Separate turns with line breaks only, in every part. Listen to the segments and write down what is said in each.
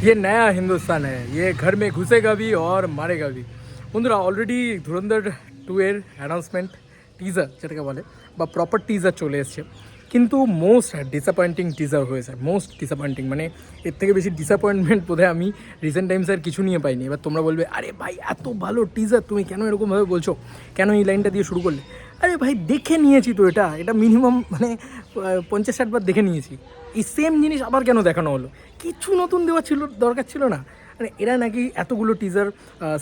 ये नया हिंदुस्तान है, ये घर में घुसेगा भी और मारेगा भी। বন্ধুরা অলরেডি ধুরন্ধর 2 এর অ্যানাউন্সমেন্ট টিজার যেটাকে বলে বা প্রপার টিজার চলে এসছে, কিন্তু মোস্ট ডিসঅ্যাপয়েন্টিং টিজার হয়েছে। মোস্ট ডিসঅ্যাপয়েন্টিং মানে এর থেকে বেশি ডিসঅ্যাপয়েন্টমেন্ট বোধহয় আমি রিসেন্ট টাইমস আর কিছু নিয়ে পাইনি। এবার তোমরা বলবে আরে ভাই এত ভালো টিজার তুমি কেন এরকমভাবে বলছো, কেন এই লাইনটা দিয়ে শুরু করলে? আরে ভাই দেখে নিয়েছি তো, এটা মিনিমাম মানে 50-60 বার দেখে নিয়েছি। এই সেম জিনিস আবার কেন দেখানো হলো? কিছু নতুন দেওয়া ছিল, দরকার ছিল না? মানে এরা নাকি এতগুলো টিজার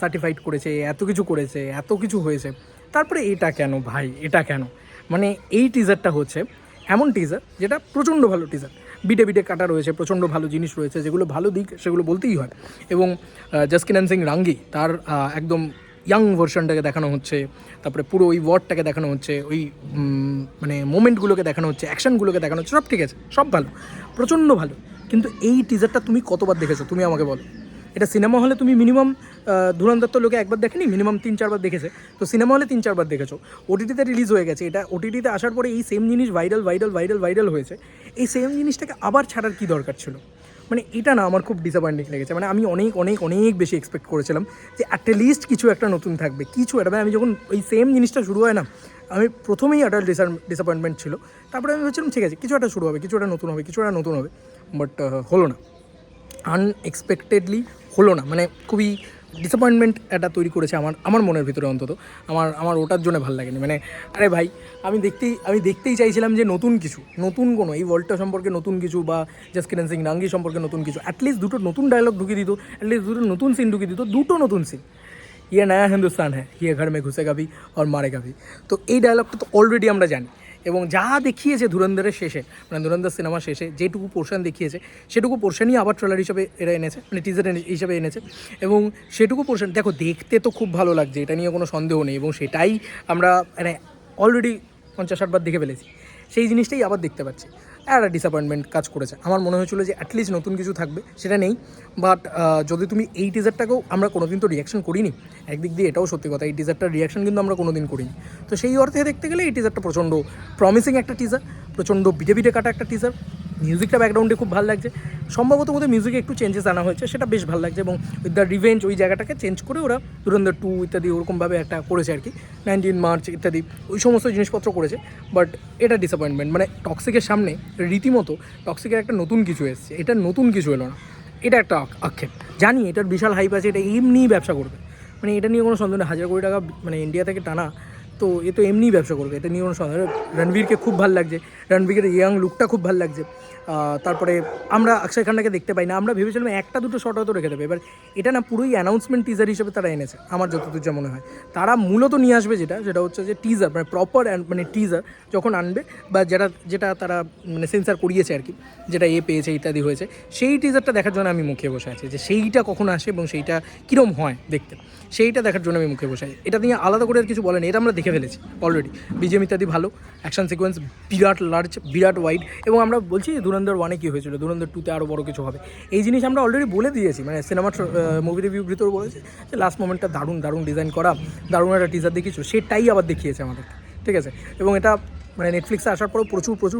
সার্টিফাইড করেছে, এত কিছু করেছে, এত কিছু হয়েছে, তারপরে এটা কেন ভাই? এটা কেন? মানে এই টিজারটা হচ্ছে এমন টিজার যেটা প্রচণ্ড ভালো টিজার, বিটে বিটে কাটা রয়েছে, প্রচণ্ড ভালো জিনিস রয়েছে, যেগুলো ভালো দিক সেগুলো বলতেই হয়। এবং জাসকিরণ সিং রাঙ্গি তার একদম ইয়াং ভার্সনটাকে দেখানো হচ্ছে, তারপরে পুরো ওই ওয়ার্ডটাকে দেখানো হচ্ছে, ওই মানে মোমেন্টগুলোকে দেখানো হচ্ছে, অ্যাকশনগুলোকে দেখানো হচ্ছে, সব ঠিক আছে, সব ভালো, প্রচণ্ড ভালো। কিন্তু এই টিজারটা তুমি কতবার দেখেছো তুমি আমাকে বলো? এটা সিনেমা হলে তুমি মিনিমাম ধুরন্ধর তো লোকে একবার দেখেনি, মিনিমাম 3-4 বার দেখেছে, তো সিনেমা হলে 3-4 বার দেখেছো। ওটিটিতে রিলিজ হয়ে গেছে, এটা ওটিটিতে আসার পরে এই সেম জিনিস ভাইরাল হয়েছে। এই সেম জিনিসটাকে আবার ছাড়ার কী দরকার ছিল? মানে এটা না আমার খুব ডিসঅ্যাপয়েন্টিং লেগেছে। মানে আমি অনেক বেশি এক্সপেক্ট করেছিলাম যে অ্যাটলিস্ট কিছু একটা নতুন থাকবে, কিছু একটা। মানে আমি যখন ওই সেম জিনিসটা শুরু হয় না, আমি প্রথমেই একটা ডিসঅ্যাপয়েন্টমেন্ট ছিল। তারপরে আমি ভাবছিলাম ঠিক আছে কিছু একটা শুরু হবে, কিছু একটা নতুন হবে, বাট হলো না, আনএক্সপেক্টেডলি হলো না। মানে খুবই ডিসঅ্যাপয়েন্টমেন্ট এটা তৈরি করেছে আমার মনের ভিতরে, অন্তত আমার ওটার জন্য ভালো লাগেনি। মানে আরে ভাই আমি দেখতেই চাইছিলাম যে নতুন কোনো এই ওয়ার্ল্ডটা সম্পর্কে নতুন কিছু, বা জাসকিরণ সিং রাঙ্গি সম্পর্কে নতুন কিছু, অ্যাটলিস্ট দুটো নতুন ডায়লগ ঢুকিয়ে দিত, অ্যাটলিস্ট দুটো নতুন সিন ঢুকিয়ে দিত, দুটো নতুন সিন। ये नया हिंदुस्तान है, ये घर में घुसेगा भी और मारेगा भी। তো এই ডায়লগটা তো অলরেডি আমরা জানি, এবং যা দেখিয়েছে ধুরন্ধরের শেষে, মানে ধুরন্ধর সিনেমার শেষে যেটুকু পোর্শন দেখিয়েছে, সেটুকু পোর্শনই আবার ট্রেলার হিসেবে এরা এনেছে, মানে টিজার হিসেবে এনেছে। এবং সেটুকু পোর্শন দেখো, দেখতে তো খুব ভালো লাগছে, এটা নিয়ে কোনো সন্দেহ নেই, এবং সেটাই আমরা মানে অলরেডি 50-60 বার দেখে ফেলেছি। সেই জিনিসটাই আবার দেখতে পাচ্ছি, একটা ডিসঅ্যাপয়েন্টমেন্ট কাজ করেছে। আমার মনে হয়েছিল যে অ্যাটলিস্ট নতুন কিছু থাকবে, সেটা নেই। বাট যদি তুমি এই টিজারটাকেও, আমরা কোনো দিন তো রিয়াকশন করিনি, একদিক দিয়ে এটাও সত্যি কথা, এই টিজারটার রিয়াকশন কিন্তু আমরা কোনো দিন করিনি। তো সেই অর্থে দেখতে গেলে এই টিজারটা প্রচণ্ড প্রমিসিং একটা টিজার, প্রচণ্ড বিটে কাটা একটা টিজার। মিউজিকটা ব্যাকগ্রাউন্ডে খুব ভালো লাগছে, সম্ভবত বোধহয় মিউজিকে একটু চেঞ্জেস আনা হয়েছে, সেটা বেশ ভালো লাগছে। এবং উইথ দ্য রিভেঞ্জ ওই জায়গাটাকে চেঞ্জ করে ওরা ধুরন্ধর 2 ইত্যাদি ওরকমভাবে একটা করেছে আর কি, 19 মার্চ ইত্যাদি ওই সমস্ত জিনিসপত্র করেছে। বাট এটা ডিসঅ্যাপয়েন্টমেন্ট, মানে টক্সিকের সামনে রীতিমতো টক্সিকের একটা নতুন কিছু এসছে, এটা নতুন কিছু এলো না, এটা একটা আক্ষেপ। জানি এটার বিশাল হাইপ আছে, এটা এমনিই ব্যবসা করবে, মানে এটা নিয়ে কোনো সন্দেহ নেই। 1000 কোটি টাকা মানে ইন্ডিয়া থেকে টানা, তো এ তো এমনিই ব্যবসা করবে, এটা নিয়ে কোনো সন্দেহ। রণবীরকে খুব ভালো লাগছে, রণবীরের ইয়াং লুকটা খুব ভালো লাগছে। তারপরে আমরা অক্ষয় খান্নাকে দেখতে পাই না, আমরা ভেবেছিলাম একটা দুটো শট হয়তো রেখে দেবে। এবার এটা না পুরোই অ্যানাউন্সমেন্ট টিজার হিসেবে তারা এনেছে, আমার যতদূর যা মনে হয়। তারা মূলত নিয়ে আসবে যেটা হচ্ছে যে টিজার, মানে প্রপার মানে টিজার যখন আনবে, বা যেটা তারা মানে সেন্সার করিয়েছে আর কি, যেটা পেয়েছে ইত্যাদি হয়েছে, সেই টিজারটা দেখার জন্য আমি মুখে বসে আছি, যে সেইটা কখন আসে এবং সেইটা কীরকম হয় দেখতে, সেইটা দেখার জন্য আমি মুখে বসে আছি। এটা নিয়ে আলাদা করে আর কিছু বলেনি, এটা আমরা দেখে ফেলেছি অলরেডি। বিজিএম ইত্যাদি ভালো, অ্যাকশন সিকোয়েন্স বিরাট লার্জ, বিরাট ওয়াইড। এবং আমরা বলছি ধুরন্ধর 1-এ কী হয়েছিল, ধুরন্ধর 2-তে আরও বড় কিছু হবে, এই জিনিস আমরা অলরেডি বলে দিয়েছি। মানে সিনেমার মুভি রিভিউ ভিতরে বলেছে যে লাস্ট মোমেন্টটা দারুণ ডিজাইন করা, দারুণ একটা টিজার দেখিয়েছো, সেটাই আবার দেখিয়েছে আমাদেরকে, ঠিক আছে। এবং এটা মানে নেটফ্লিক্সে আসার পরেও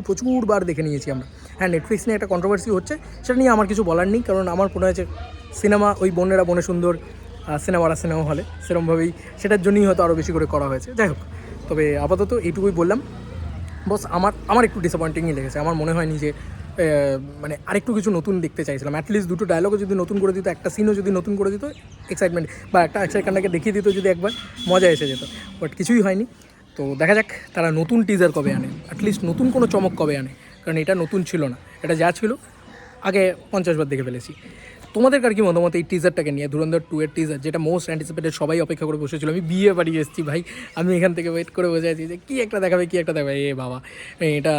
প্রচুরবার দেখে নিয়েছি আমরা। হ্যাঁ, নেটফ্লিক্স নিয়ে একটা কন্ট্রোভার্সি হচ্ছে, সেটা নিয়ে আমার কিছু বলার নেই, কারণ আমার মনে হয়েছে সিনেমা ওই বনে সুন্দর সিনেমা হলে সেরকমভাবেই, সেটার জন্যই হয়তো আরও বেশি করে করা হয়েছে। যাই হোক, তবে আপাতত এইটুকুই বললাম। বস আমার একটু ডিসঅ্যাপয়েন্টিংই লেগেছে। আমার মনে হয়নি যে মানে আরেকটু কিছু নতুন দেখতে চাইছিলাম, অ্যাটলিস্ট দুটো ডায়লগও যদি নতুন করে দিত, একটা সিনও যদি নতুন করে দিত, এক্সাইটমেন্ট বা একটা অক্ষয় খান্নাকে দেখিয়ে দিত যদি একবার, মজা এসে যেত। বাট কিছুই হয়নি। তো দেখা যাক তারা নতুন টিজার কবে আনে, অ্যাটলিস্ট নতুন কোনো চমক কবে আনে, কারণ এটা নতুন ছিল না, এটা যা ছিল আগে 50 বার দেখে ফেলেছি। তোমাদের কার কি মতামত এই টিজারটাকে নিয়ে, ধুরন্ধর 2 এর টিজার, যেটা মোস্ট অ্যান্টিসিপেটেড, সবাই অপেক্ষা করে বসেছিল। আমি বিয়ে বাড়ি এসেছি ভাই, আমি এখান থেকে ওয়েট করে বসে আছি যে কী একটা দেখাবে। এ বাবা, এটা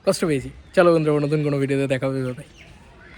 কষ্ট পেয়েছি। চলো বন্ধুরা, নতুন কোনো ভিডিওতে দেখা হবে ভাই।